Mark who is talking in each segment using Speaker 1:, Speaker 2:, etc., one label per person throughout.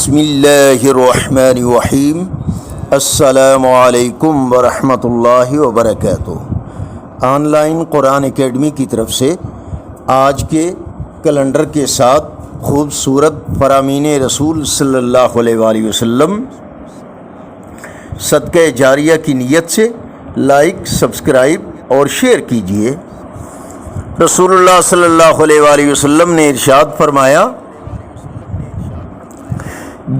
Speaker 1: بسم اللہ الرحمن الرحیم۔ السلام علیکم ورحمۃ اللہ وبرکاتہ۔ آن لائن قرآن اکیڈمی کی طرف سے آج کے کیلنڈر کے ساتھ خوبصورت فرامین رسول صلی اللہ علیہ وآلہ وسلم صدقہ جاریہ کی نیت سے لائک، سبسکرائب اور شیئر کیجیے۔ رسول اللہ صلی اللہ علیہ وآلہ وسلم نے ارشاد فرمایا،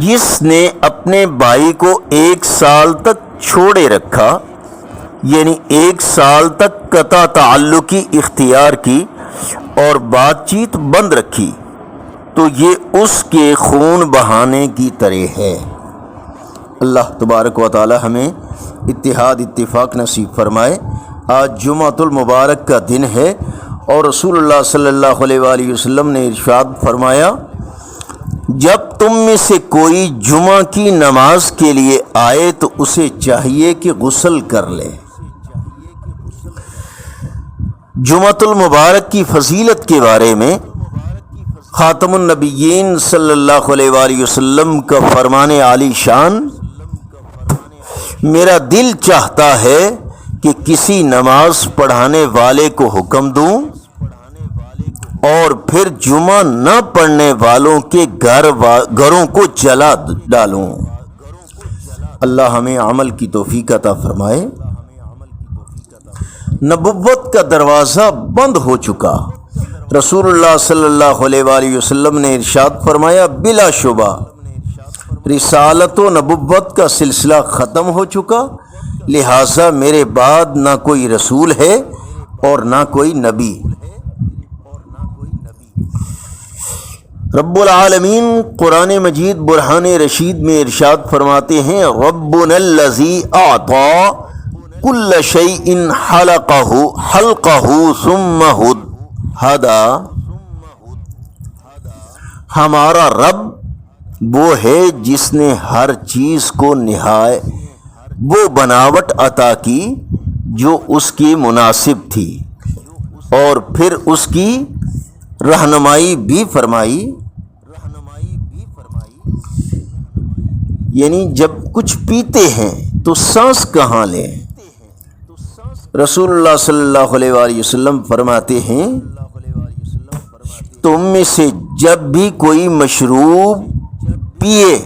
Speaker 1: جس نے اپنے بھائی کو 1 سال تک چھوڑے رکھا، یعنی 1 سال تک قطع تعلقی اختیار کی اور بات چیت بند رکھی، تو یہ اس کے خون بہانے کی طرح ہے۔ اللہ تبارک و تعالی ہمیں اتحاد اتفاق نصیب فرمائے۔ آج جمعۃ المبارک کا دن ہے اور رسول اللہ صلی اللہ علیہ وآلہ وسلم نے ارشاد فرمایا، جب تم میں سے کوئی جمعہ کی نماز کے لیے آئے تو اسے چاہیے کہ غسل کر لے۔ جمعۃ المبارک کی فضیلت کے بارے میں خاتم النبیین صلی اللہ علیہ وآلہ وسلم کا فرمان عالی شان، میرا دل چاہتا ہے کہ کسی نماز پڑھانے والے کو حکم دوں اور پھر جمعہ نہ پڑھنے والوں کے گھروں کو جلا ڈالوں۔ اللہ ہمیں عمل کی توفیق عطا فرمائے۔ نبوت کا دروازہ بند ہو چکا۔ رسول اللہ صلی اللہ علیہ وآلہ وسلم نے ارشاد فرمایا، بلا شبہ رسالت و نبوت کا سلسلہ ختم ہو چکا، لہٰذا میرے بعد نہ کوئی رسول ہے اور نہ کوئی نبی۔ رب العالمین قرآن مجید برہان رشید میں ارشاد فرماتے ہیں، ربنا الذی اعطی کل شیء خلقہ ثم ہدی۔ ہمارا رب وہ ہے جس نے ہر چیز کو نہایت وہ بناوٹ عطا کی جو اس کی مناسب تھی اور پھر اس کی رہنمائی بھی فرمائی۔ یعنی جب کچھ پیتے ہیں تو سانس کہاں لیں؟ رسول اللہ صلی اللہ علیہ وآلہ وسلم فرماتے ہیں، تم میں سے جب بھی کوئی مشروب پیے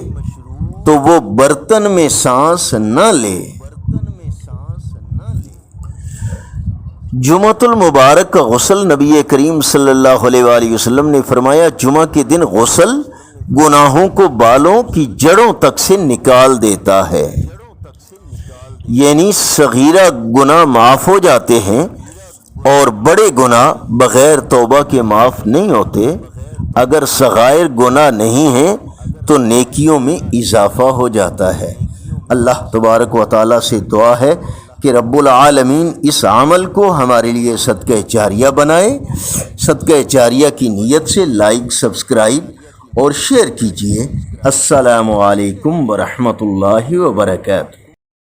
Speaker 1: تو وہ برتن میں سانس نہ لے۔ جمعۃ المبارک کا غسل نبی کریم صلی اللہ علیہ وآلہ وسلم نے فرمایا، جمعہ کے دن غسل گناہوں کو بالوں کی جڑوں تک سے نکال دیتا ہے، یعنی صغیرہ گناہ معاف ہو جاتے ہیں اور بڑے گناہ بغیر توبہ کے معاف نہیں ہوتے۔ اگر صغائر گناہ نہیں ہیں تو نیکیوں میں اضافہ ہو جاتا ہے۔ اللہ تبارک و تعالیٰ سے دعا ہے کہ رب العالمین اس عمل کو ہمارے لیے صدقہ جاریہ بنائے۔ صدقہ جاریہ کی نیت سے لائک، سبسکرائب اور شیئر کیجیے۔ السلام علیکم ورحمۃ اللہ وبرکاتہ۔